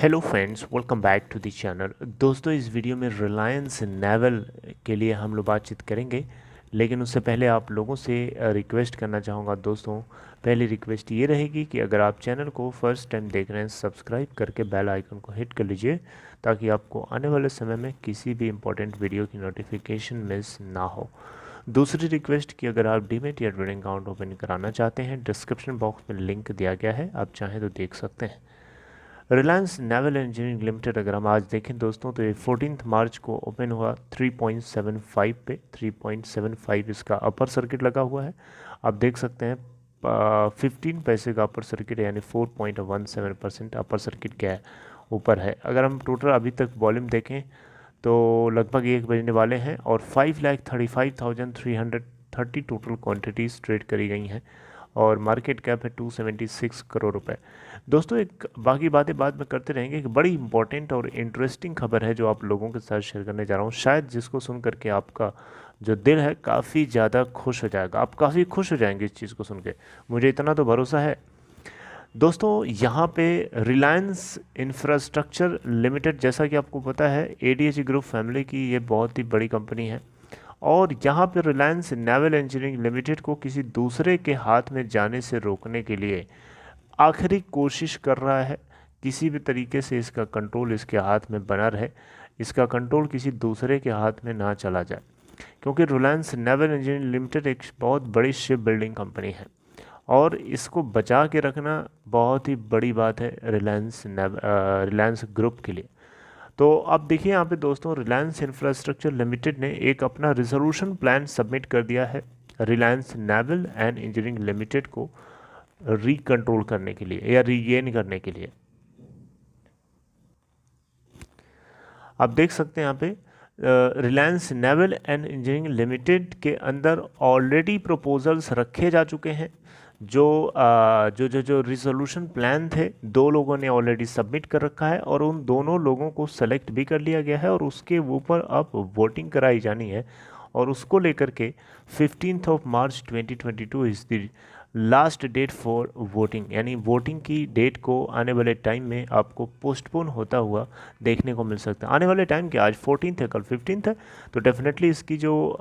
Hello friends, welcome back to the channel. दोस्तों, इस video में रिलायंस नेवल के लिए हम लोग बातचीत करेंगे, लेकिन उससे पहले आप लोगों से रिक्वेस्ट करना चाहूँगा। दोस्तों, पहली रिक्वेस्ट ये रहेगी कि अगर आप चैनल को फर्स्ट टाइम देख रहे हैं, सब्सक्राइब करके बेल आइकन को हिट कर लीजिए ताकि आपको आने वाले समय में किसी भी इम्पोर्टेंट वीडियो की नोटिफिकेशन मिस ना हो। दूसरी रिक्वेस्ट कि अगर आप डीमैट या ट्रेडिंग अकाउंट ओपन कराना चाहते हैं, डिस्क्रिप्शन बॉक्स में लिंक दिया गया है, आप चाहें तो देख सकते हैं। रिलायंस नेवल इंजीनियरिंग लिमिटेड अगर हम आज देखें दोस्तों, तो ये 14 मार्च को ओपन हुआ 3.75 पे। 3.75 इसका अपर सर्किट लगा हुआ है। आप देख सकते हैं 15 पैसे का अपर सर्किट है, यानी 4.17% अपर सर्किट क्या है ऊपर है। अगर हम टोटल अभी तक वॉल्यूम देखें तो लगभग 1 बजने वाले हैं और 5,35,330 टोटल क्वांटिटीज़ ट्रेड करी गई हैं और मार्केट कैप है 276 करोड़ रुपए। दोस्तों, एक बाकी बातें बाद में करते रहेंगे। एक बड़ी इंपॉर्टेंट और इंटरेस्टिंग खबर है जो आप लोगों के साथ शेयर करने जा रहा हूँ, शायद जिसको सुन करके आपका जो दिल है काफ़ी ज़्यादा खुश हो जाएगा। आप काफ़ी खुश हो जाएंगे इस चीज़ को सुन के, मुझे इतना तो भरोसा है। दोस्तों, यहाँ पे रिलायंस इंफ्रास्ट्रक्चर लिमिटेड, जैसा कि आपको पता है, एडीएच ग्रुप फैमिली की ये बहुत ही बड़ी कंपनी है और यहाँ पे रिलायंस नेवल इंजीनियरिंग लिमिटेड को किसी दूसरे के हाथ में जाने से रोकने के लिए आखिरी कोशिश कर रहा है। किसी भी तरीके से इसका कंट्रोल इसके हाथ में बना रहे, इसका कंट्रोल किसी दूसरे के हाथ में ना चला जाए, क्योंकि रिलायंस नेवल इंजीनियरिंग लिमिटेड एक बहुत बड़ी शिप बिल्डिंग कंपनी है और इसको बचा के रखना बहुत ही बड़ी बात है रिलायंस ग्रुप के लिए। तो अब देखिए यहाँ पे दोस्तों, रिलायंस इंफ्रास्ट्रक्चर लिमिटेड ने एक अपना रिजोल्यूशन प्लान सबमिट कर दिया है Reliance naval and engineering limited को रिकंट्रोल करने के लिए या रीगेन करने के लिए। आप देख सकते हैं यहाँ पे Reliance naval and engineering limited के अंदर ऑलरेडी प्रपोजल्स रखे जा चुके हैं। जो रिजोल्यूशन प्लान थे, दो लोगों ने ऑलरेडी सबमिट कर रखा है और उन दोनों लोगों को सेलेक्ट भी कर लिया गया है और उसके ऊपर अब वोटिंग कराई जानी है और उसको लेकर के 15 March 2022 is the last date for voting, यानी वोटिंग की डेट को आने वाले टाइम में आपको पोस्टपोन होता हुआ देखने को मिल सकता है। आने वाले टाइम के आज 14 है, कल 15 है, तो डेफिनेटली इसकी जो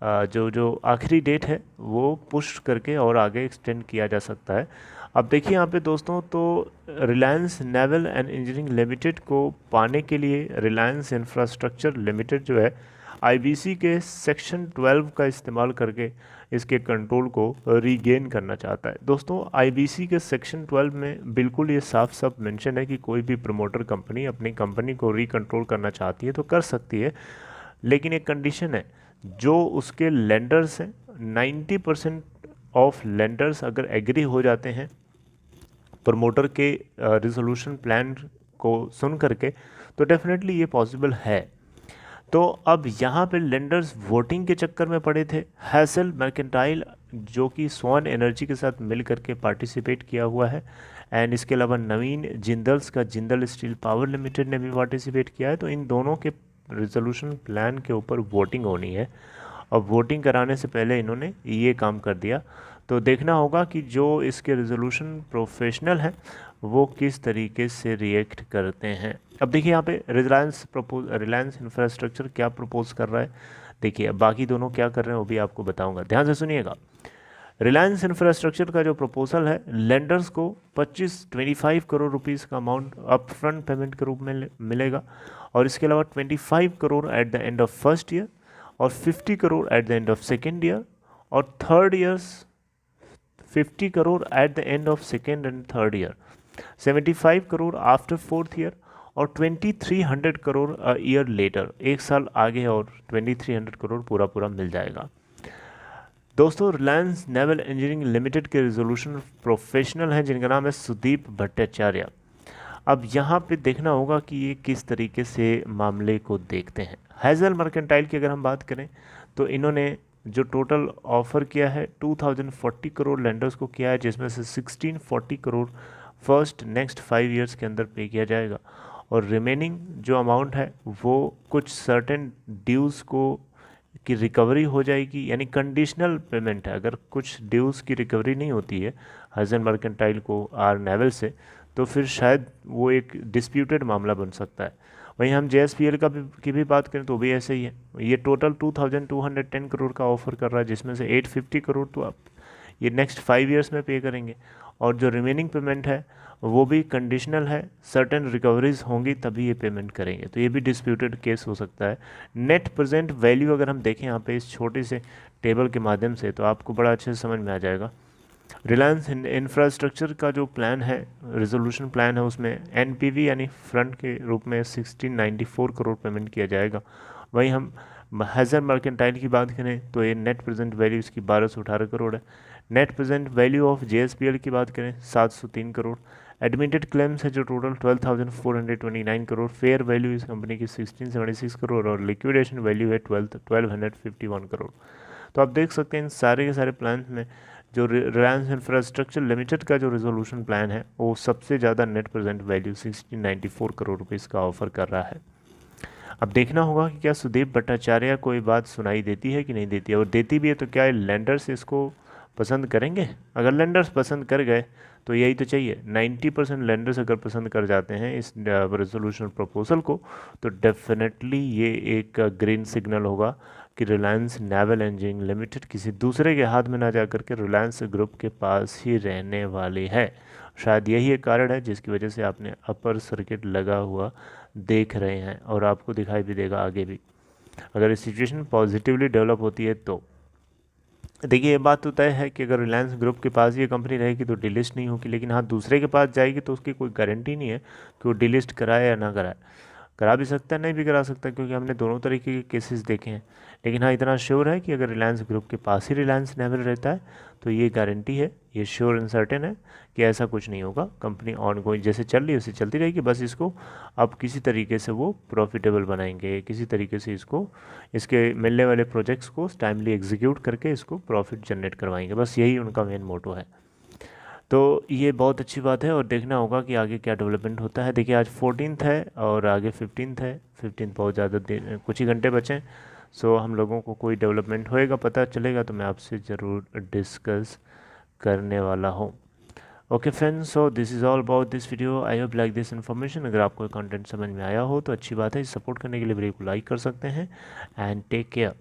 आखिरी डेट है वो पुश करके और आगे एक्सटेंड किया जा सकता है। अब देखिए यहाँ पे दोस्तों, तो Reliance naval and engineering limited को पाने के लिए रिलायंस इंफ्रास्ट्रक्चर लिमिटेड जो है आईबीसी के सेक्शन 12 का इस्तेमाल करके इसके कंट्रोल को रीगेन करना चाहता है। दोस्तों, आईबीसी के सेक्शन 12 में बिल्कुल ये साफ साफ मेंशन है कि कोई भी प्रमोटर कंपनी अपनी कंपनी को रिकंट्रोल करना चाहती है तो कर सकती है, लेकिन एक कंडीशन है, जो उसके लेंडर्स हैं 90% ऑफ लेंडर्स अगर एग्री हो जाते हैं प्रमोटर के रिजोल्यूशन प्लान को सुन करके, तो डेफिनेटली ये पॉसिबल है। तो अब यहाँ पे लेंडर्स वोटिंग के चक्कर में पड़े थे। हैसल मर्केंटाइल, जो कि स्वान एनर्जी के साथ मिल करके पार्टिसिपेट किया हुआ है, एंड इसके अलावा नवीन जिंदल्स का जिंदल स्टील पावर लिमिटेड ने भी पार्टिसिपेट किया है। तो इन दोनों के रिजोल्यूशन प्लान के ऊपर वोटिंग होनी है और वोटिंग कराने से पहले इन्होंने ये काम कर दिया। तो देखना होगा कि जो इसके रिजोल्यूशन प्रोफेशनल हैं वो किस तरीके से रिएक्ट करते हैं। अब देखिए यहाँ पे रिलायंस इंफ्रास्ट्रक्चर क्या प्रपोज कर रहा है। देखिए अब बाकी दोनों क्या कर रहे हैं वो भी आपको बताऊंगा, ध्यान से सुनिएगा। रिलायंस इंफ्रास्ट्रक्चर का जो प्रपोजल है, लेंडर्स को 25 करोड़ रुपीस का अमाउंट अप फ्रंट पेमेंट के रूप में मिलेगा और इसके अलावा 25 crore at the end of first year और 50 crore at the end of second year और third years 50 crore at the end of second and third year, 75 crore after fourth year और 2300 करोड़ ईयर लेटर, एक साल आगे और 2300 करोड़ पूरा पूरा मिल जाएगा। दोस्तों, रिलायंस नेवल इंजीनियरिंग लिमिटेड के रिजोल्यूशन प्रोफेशनल हैं जिनका नाम है सुदीप भट्टाचार्य। अब यहाँ पे देखना होगा कि ये किस तरीके से मामले को देखते हैं। हैजल मर्केंटाइल की अगर हम बात करें तो इन्होंने जो टोटल ऑफर किया है 2040 करोड़ लेंडर्स को किया है, जिसमें से 1640 करोड़ फर्स्ट नेक्स्ट 5 ईयर्स के अंदर पे किया जाएगा और रिमेनिंग जो अमाउंट है वो कुछ सर्टेन ड्यूज़ को की रिकवरी हो जाएगी, यानी कंडीशनल पेमेंट है। अगर कुछ ड्यूज़ की रिकवरी नहीं होती है हजन मर्केंटाइल को आर नेवल से, तो फिर शायद वो एक डिस्प्यूटेड मामला बन सकता है। वहीं हम JSPL की भी बात करें तो भी ऐसे ही है। ये टोटल 2210 करोड़ का ऑफर कर रहा है, जिसमें से 850 करोड़ तो आप ये नेक्स्ट 5 ईयर्स में पे करेंगे, और जो रिमेनिंग पेमेंट है वो भी कंडीशनल है, सर्टेन रिकवरीज होंगी तभी ये पेमेंट करेंगे, तो ये भी डिस्प्यूटेड केस हो सकता है। नेट प्रेजेंट वैल्यू अगर हम देखें यहाँ पे इस छोटे से टेबल के माध्यम से, तो आपको बड़ा अच्छे से समझ में आ जाएगा। रिलायंस इंफ्रास्ट्रक्चर का जो प्लान है, रेजोल्यूशन प्लान है, उसमें NPV यानी फ्रंट के रूप में 1694 करोड़ पेमेंट किया जाएगा। वहीं हम हैज़र मर्केंटाइल की बात करें तो ये नेट प्रेजेंट वैल्यू इसकी 1218 करोड़ है। Net present value of JSPL की बात करें 703 करोड़। एडमिटेड क्लेम्स है जो टोटल 12,429 करोड़। फेयर वैल्यू इस कंपनी की 1676 करोड़ और लिक्विडेशन वैल्यू है 1251 करोड़। तो आप देख सकते हैं इन सारे के सारे प्लान में जो रिलायंस इंफ्रास्ट्रक्चर लिमिटेड का जो रेजोल्यूशन प्लान है वो सबसे ज़्यादा net present value 1694 crore rupees का ऑफर कर रहा है। अब देखना होगा कि क्या सुदीप भट्टाचार्य को ये बात सुनाई देती है कि नहीं देती है, और देती भी है तो क्या लेंडर्स इसको पसंद करेंगे। अगर लेंडर्स पसंद कर गए तो यही तो चाहिए, 90% लेंडर्स अगर पसंद कर जाते हैं इस रेजोल्यूशन प्रपोजल को, तो डेफिनेटली ये एक ग्रीन सिग्नल होगा कि रिलायंस नेवल इंजीनियरिंग लिमिटेड किसी दूसरे के हाथ में ना जा करके रिलायंस ग्रुप के पास ही रहने वाली है। शायद यही एक कारण है जिसकी वजह से आपने अपर सर्किट लगा हुआ देख रहे हैं, और आपको दिखाई भी देगा आगे भी अगर सिचुएशन पॉजिटिवली डेवलप होती है तो। देखिए ये बात तो तय है कि अगर रिलायंस ग्रुप के पास ये कंपनी रहेगी तो डिलिस्ट नहीं होगी, लेकिन हाँ दूसरे के पास जाएगी तो उसकी कोई गारंटी नहीं है कि वो डिलिस्ट कराए या ना कराए। करा भी सकता है, नहीं भी करा सकता, क्योंकि हमने दोनों तरीके के केसेस देखे हैं। लेकिन हाँ इतना श्योर है कि अगर रिलायंस ग्रुप के पास ही रिलायंस नेवल रहता है तो ये गारंटी है, ये श्योर एंड सर्टेन है कि ऐसा कुछ नहीं होगा। कंपनी ऑन गोइंग जैसे चल रही है वैसे चलती रहेगी, बस इसको अब किसी तरीके से वो प्रॉफिटेबल बनाएंगे, किसी तरीके से इसको इसके मिलने वाले प्रोजेक्ट्स को टाइमली एग्जीक्यूट करके इसको प्रॉफिट जनरेट करवाएंगे, बस यही उनका मेन मोटो है। तो ये बहुत अच्छी बात है और देखना होगा कि आगे क्या डेवलपमेंट होता है। देखिए आज 14th है और आगे 15th है, 15th बहुत ज़्यादा दिन कुछ ही घंटे बचे हैं। सो हम लोगों को कोई डेवलपमेंट होएगा पता चलेगा तो मैं आपसे ज़रूर डिस्कस करने वाला हूँ। Okay friends, so this is all about this video. I hope like this information. अगर आपको कंटेंट समझ में आया हो तो अच्छी बात है, सपोर्ट करने के लिए वीडियो को लाइक कर सकते हैं एंड टेक केयर।